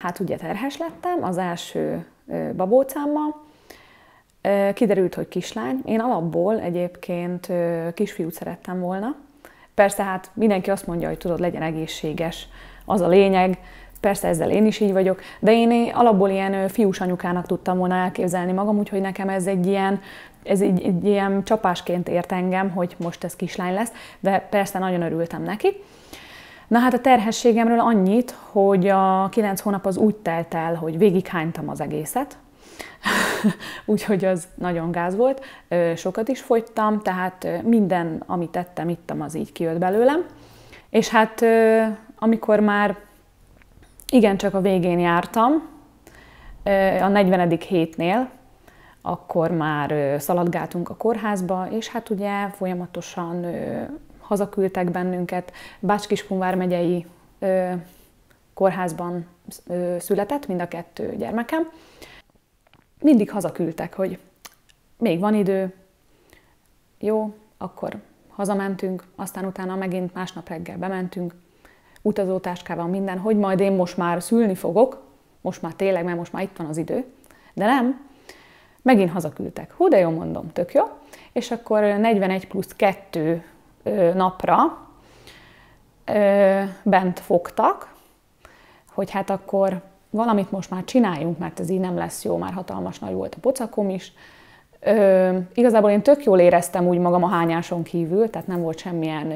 hát ugye terhes lettem az első babócámmal, kiderült, hogy kislány. Én alapból egyébként kisfiút szerettem volna. Persze hát mindenki azt mondja, hogy tudod, legyen egészséges, az a lényeg. Persze ezzel én is így vagyok, de én alapból ilyen fiús anyukának tudtam volna elképzelni magam, úgyhogy nekem ez egy ilyen csapásként ért engem, hogy most ez kislány lesz, de persze nagyon örültem neki. Na hát a terhességemről annyit, hogy a 9 hónap az úgy telt el, hogy végighánytam az egészet, úgyhogy az nagyon gáz volt, sokat is fogytam, tehát minden, amit tettem, ittam, az így kijött belőlem. És hát amikor már igencsak a végén jártam, a 40. hétnél, akkor már szaladgáltunk a kórházba, és hát ugye folyamatosan hazaküldtek bennünket. Bács-Kiskun vármegyei kórházban született mind a 2 gyermekem. Mindig hazaküldtek, hogy még van idő, jó, akkor hazamentünk, aztán utána megint másnap reggel bementünk, utazótáskával minden, hogy majd én most már szülni fogok, most már tényleg, mert most már itt van az idő, de nem, megint hazaküldtek. Hú, de jó, mondom, tök jó. És akkor 41 plusz 2 napra bent fogtak, hogy hát akkor valamit most már csináljunk, mert ez így nem lesz jó, már hatalmas nagy volt a pocakom is. Igazából én tök jól éreztem úgy magam a hányáson kívül, tehát nem volt semmilyen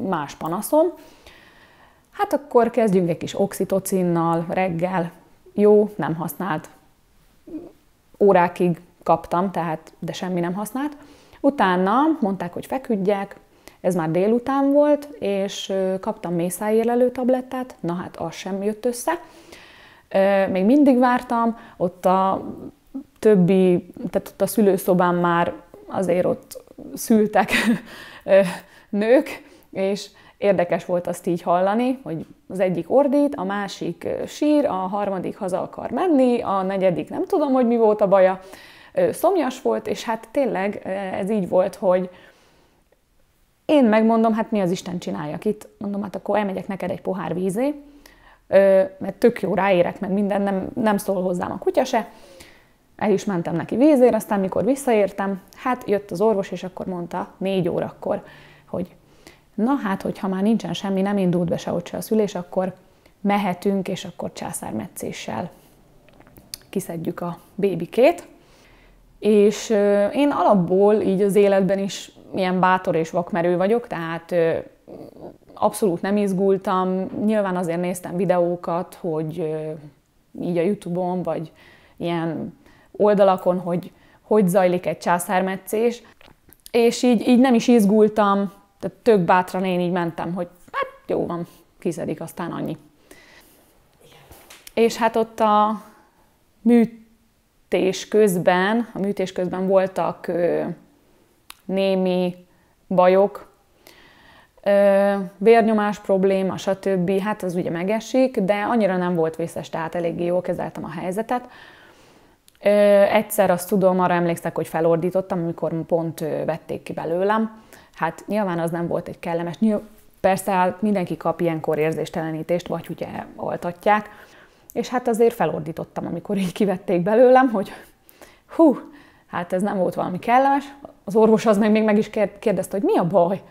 más panaszom. Hát akkor kezdjünk egy kis oxitocinnal reggel. Jó, nem használt. Órákig kaptam, de semmi nem használt. Utána mondták, hogy feküdjek, ez már délután volt, és kaptam mészájérlelő tablettát, na hát az sem jött össze. Még mindig vártam, ott a többi, tehát ott a szülőszobán már azért ott szültek nők, és érdekes volt azt így hallani, hogy az egyik ordít, a másik sír, a harmadik haza akar menni, a negyedik nem tudom, hogy mi volt a baja, szomjas volt, és hát tényleg ez így volt, hogy én megmondom, hát mi az Isten csináljak itt, mondom, hát akkor elmegyek neked egy pohár vízé, mert tök jó, ráérek, meg minden, nem szól hozzám a kutya se. El is mentem neki vízért, aztán mikor visszaértem, hát jött az orvos, és akkor mondta 4 órakor, hogy na hát, hogyha már nincsen semmi, nem indult be sehogy se a szülés, akkor mehetünk, és akkor császármetszéssel kiszedjük a bébikét. És én alapból így az életben is ilyen bátor és vakmerő vagyok, tehát abszolút nem izgultam. Nyilván azért néztem videókat, hogy így a YouTube-on, vagy ilyen oldalakon, hogy zajlik egy császármetszés, és így nem is izgultam, tehát tök bátran én így mentem, hogy hát jó van, kiszedik, aztán annyi. Igen. És hát ott a műtés közben voltak némi bajok, vérnyomás probléma, stb. Hát az ugye megesik, de annyira nem volt vészes, tehát eléggé jól kezeltem a helyzetet. Egyszer azt tudom, arra emlékszek, hogy felordítottam, amikor pont vették ki belőlem. Hát nyilván az nem volt egy kellemes. Persze hát mindenki kap ilyenkor érzéstelenítést, vagy ugye altatják. És hát azért felordítottam, amikor így kivették belőlem, hogy hú, hát ez nem volt valami kellemes. Az orvos az még meg is kérdezte, hogy mi a baj?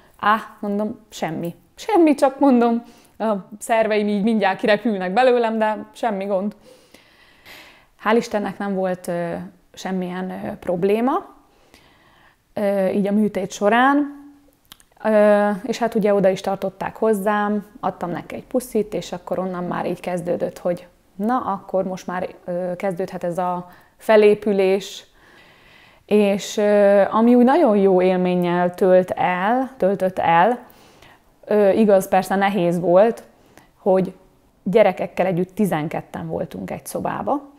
Mondom, semmi. Semmi, csak mondom, a szerveim így mindjárt kirepülnek belőlem, de semmi gond. Hál' Istennek nem volt semmilyen probléma, így a műtét során, és hát ugye oda is tartották hozzám, adtam neki egy puszit, és akkor onnan már így kezdődött, hogy na, akkor most már kezdődhet ez a felépülés, és ami úgy nagyon jó élménnyel töltött el, igaz, persze nehéz volt, hogy gyerekekkel együtt 12-en voltunk egy szobába,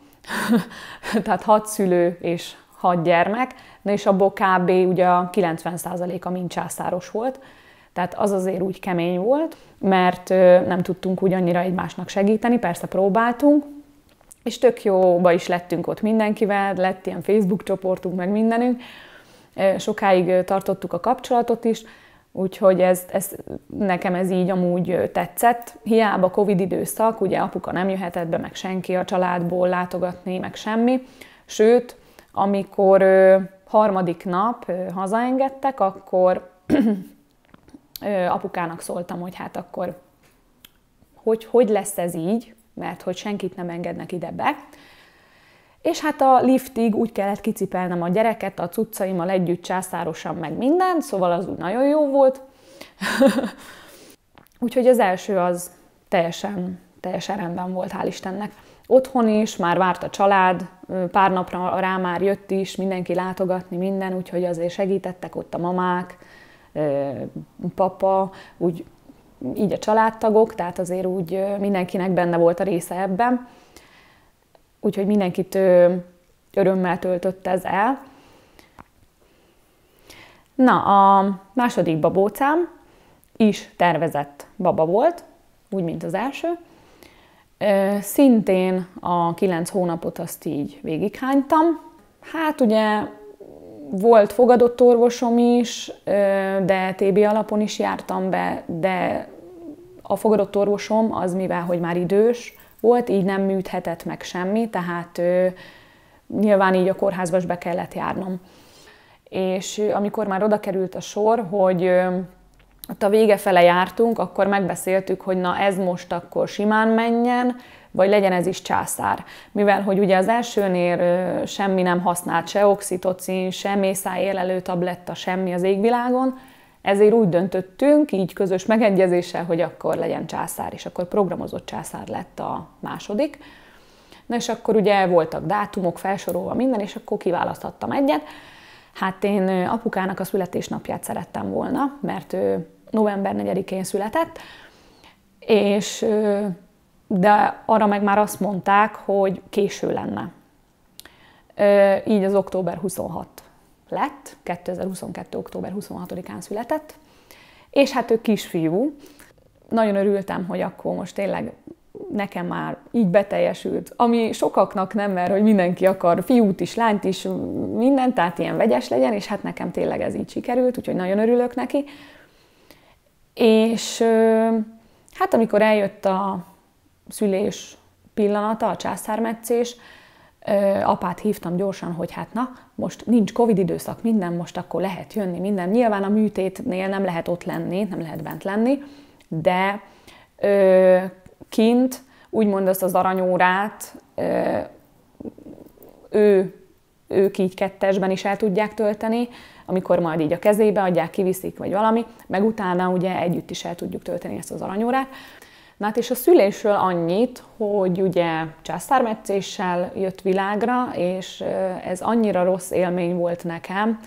tehát 6 szülő és 6 gyermek, és abból kb. Ugye a 90%-a mind császáros volt, tehát az azért úgy kemény volt, mert nem tudtunk úgy annyira egymásnak segíteni, persze próbáltunk, és tök jóba is lettünk ott mindenkivel, lett ilyen Facebook csoportunk, meg mindenünk, sokáig tartottuk a kapcsolatot is, Úgyhogy nekem ez így amúgy tetszett. Hiába Covid időszak, ugye apuka nem jöhetett be, meg senki a családból látogatni, meg semmi. Sőt, amikor harmadik nap hazaengedtek, akkor apukának szóltam, hogy hát akkor hogy lesz ez így, mert hogy senkit nem engednek ide be. És hát a liftig úgy kellett kicipelnem a gyereket, a cuccaimmal együtt császárosan, meg minden, szóval az úgy nagyon jó volt. Úgyhogy az első az teljesen rendben volt, hál' Istennek. Otthon is, már várt a család, pár napra rá már jött is, mindenki látogatni, minden, úgyhogy azért segítettek ott a mamák, papa, úgy így a családtagok, tehát azért úgy mindenkinek benne volt a része ebben. Úgyhogy mindenkit örömmel töltött ez el. Na, a második babócám is tervezett baba volt, úgy, mint az első. Szintén a 9 hónapot azt így végighánytam. Hát ugye volt fogadott orvosom is, de TB alapon is jártam be, de a fogadott orvosom az, mivel hogy már idős volt, így nem műthetett meg semmi, tehát nyilván így a kórházba is be kellett járnom. És amikor már oda került a sor, hogy ott a vége fele jártunk, akkor megbeszéltük, hogy na ez most akkor simán menjen, vagy legyen ez is császár. Mivel hogy ugye az elsőnél semmi nem használt, se oxitocin, se mészájérlelő tabletta, semmi az égvilágon, ezért úgy döntöttünk, így közös megegyezéssel, hogy akkor legyen császár, és akkor programozott császár lett a második. Na és akkor ugye voltak dátumok felsorolva minden, és akkor kiválaszthattam egyet. Hát én apukának a születésnapját szerettem volna, mert ő november 4-én született, de arra meg már azt mondták, hogy késő lenne. Így az október 26 lett, 2022. október 26-án született, és hát ő kisfiú. Nagyon örültem, hogy akkor most tényleg nekem már így beteljesült, ami sokaknak nem, mert hogy mindenki akar fiút is, lányt is, mindent, tehát ilyen vegyes legyen, és hát nekem tényleg ez így sikerült, úgyhogy nagyon örülök neki. És hát amikor eljött a szülés pillanata, a császármetszés, apát hívtam gyorsan, hogy hát na, most nincs Covid időszak, minden, most akkor lehet jönni, minden. Nyilván a műtétnél nem lehet ott lenni, nem lehet bent lenni, de kint, úgymond azt az aranyórát ők így kettesben is el tudják tölteni, amikor majd így a kezébe adják, kiviszik, vagy valami, meg utána ugye együtt is el tudjuk tölteni ezt az aranyórát. Na hát és a szülésről annyit, hogy ugye császármetszéssel jött világra, és ez annyira rossz élmény volt nekem.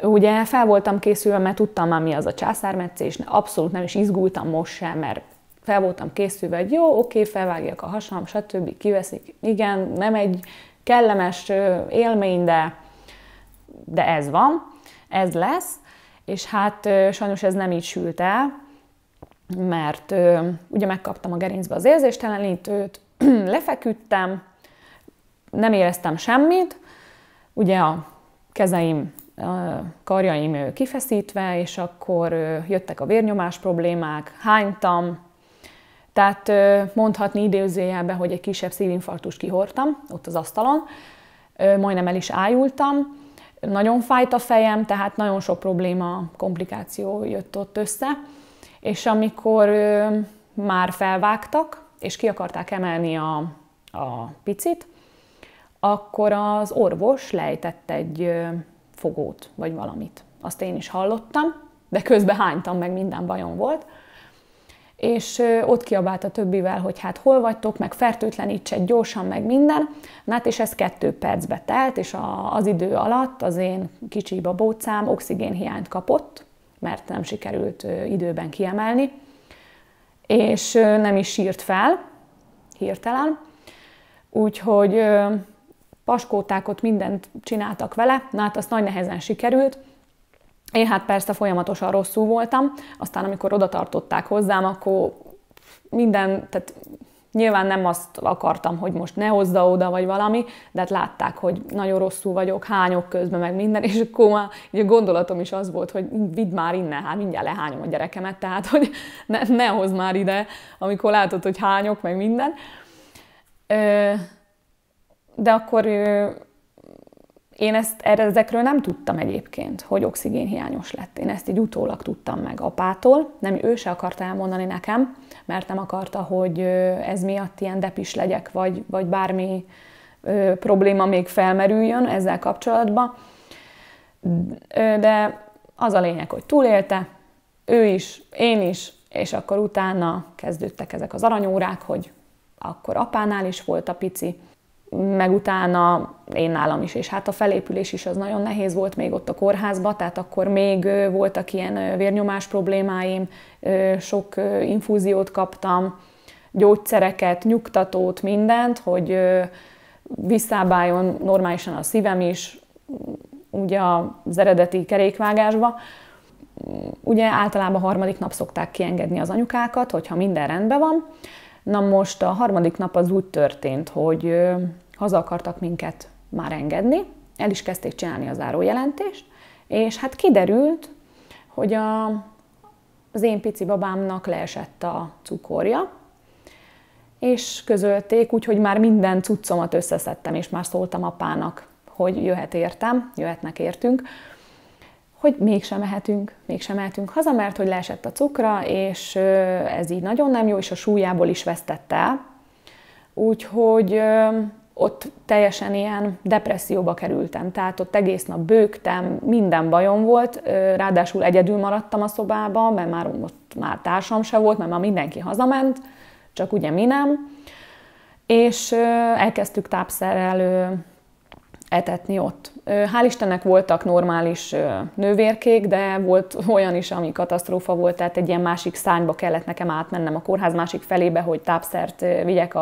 Ugye fel voltam készülve, mert tudtam már mi az a császármetszés, abszolút nem is izgultam most sem, mert fel voltam készülve, hogy jó, oké, felvágják a hasam, stb. Kiveszik. Igen, nem egy kellemes élmény, de ez van, ez lesz, és hát sajnos ez nem így sült el, mert ugye megkaptam a gerincbe az érzéstelenítőt, lefeküdtem, nem éreztem semmit, ugye a kezeim, a karjaim kifeszítve, és akkor jöttek a vérnyomás problémák, hánytam, tehát mondhatni idézőjelben, hogy egy kisebb szívinfarktust kihordtam ott az asztalon, majdnem el is ájultam, nagyon fájt a fejem, tehát nagyon sok probléma, komplikáció jött ott össze, és amikor már felvágtak, és ki akarták emelni a picit, akkor az orvos lejtett egy fogót, vagy valamit. Azt én is hallottam, de közben hánytam, meg minden bajom volt. És ott kiabált a többivel, hogy hát hol vagytok, meg fertőtlenítse gyorsan, meg minden. Na hát és ez 2 percbe telt, és az idő alatt az én kicsi babócám oxigénhiányt kapott, mert nem sikerült időben kiemelni, és nem is sírt fel, hirtelen. Úgyhogy paskóták, ott mindent csináltak vele, na hát azt nagy nehezen sikerült. Én hát persze folyamatosan rosszul voltam, aztán amikor oda tartották hozzám, akkor minden, tehát Nyilván nem azt akartam, hogy most ne hozza oda, vagy valami, de hát látták, hogy nagyon rosszul vagyok, hányok közben, meg minden, és akkor már a gondolatom is az volt, hogy vidd már innen, hát mindjárt lehányom a gyerekemet, tehát hogy ne hozz már ide, amikor látod, hogy hányok, meg minden. De akkor én ezekről nem tudtam egyébként, hogy oxigénhiányos lett. Én ezt így utólag tudtam meg apától, nem, ő se akarta elmondani nekem, mert nem akarta, hogy ez miatt ilyen depis legyek, vagy bármi probléma még felmerüljön ezzel kapcsolatban. De az a lényeg, hogy túlélte, ő is, én is, és akkor utána kezdődtek ezek az aranyórák, hogy akkor apánál is volt a pici, meg utána én nálam is, és hát a felépülés is az nagyon nehéz volt még ott a kórházban, tehát akkor még voltak ilyen vérnyomás problémáim, sok infúziót kaptam, gyógyszereket, nyugtatót, mindent, hogy visszábáljon normálisan a szívem is, ugye az eredeti kerékvágásba. Ugye általában harmadik nap szokták kiengedni az anyukákat, hogyha minden rendben van. Na most a harmadik nap az úgy történt, hogy haza akartak minket már engedni, el is kezdték csinálni a zárójelentést, és hát kiderült, hogy az én pici babámnak leesett a cukorja, és közölték, úgyhogy már minden cuccomat összeszedtem, és már szóltam apának, hogy jöhetnek értünk, hogy mégsem mehetünk haza, mert hogy leesett a cukra, és ez így nagyon nem jó, és a súlyából is vesztette el. Úgyhogy ott teljesen ilyen depresszióba kerültem, tehát ott egész nap bőgtem, minden bajom volt, ráadásul egyedül maradtam a szobában, mert már társam se volt, mert már mindenki hazament, csak ugye mi nem. És elkezdtük tápszerrel etetni ott. Hál' Istennek voltak normális nővérkék, de volt olyan is, ami katasztrófa volt, tehát egy ilyen másik szárnyba kellett nekem átmennem a kórház másik felébe, hogy tápszert vigyek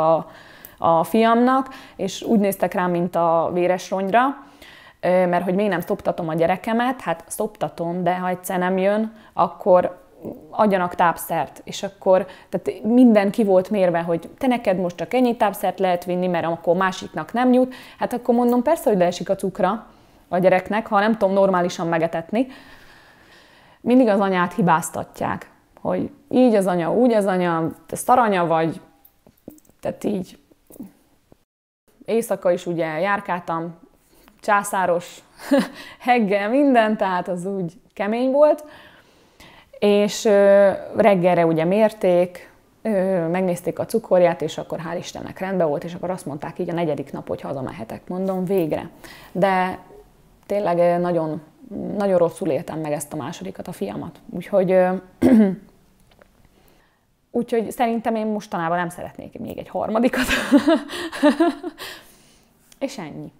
a fiamnak, és úgy néztek rám, mint a véres rongyra, mert hogy még nem szoptatom a gyerekemet, hát szoptatom, de ha egyszer nem jön, akkor adjanak tápszert, és akkor tehát minden ki volt mérve, hogy te neked most csak ennyi tápszert lehet vinni, mert akkor másiknak nem jut. Hát akkor mondom, persze, hogy leesik a cukra a gyereknek, ha nem tudom normálisan megetetni. Mindig az anyát hibáztatják, hogy így az anya, úgy az anya, te szaranya vagy, tehát így. Éjszaka is ugye járkáltam, császáros heggel, minden, tehát az úgy kemény volt. És reggelre ugye mérték, megnézték a cukorját, és akkor hál' Istennek rendben volt, és akkor azt mondták így a 4. nap, hogy hazamehetek, mondom, végre. De tényleg nagyon, nagyon rosszul éltem meg ezt a másodikat, a fiamat. Úgyhogy szerintem én mostanában nem szeretnék még egy harmadikat. És ennyi.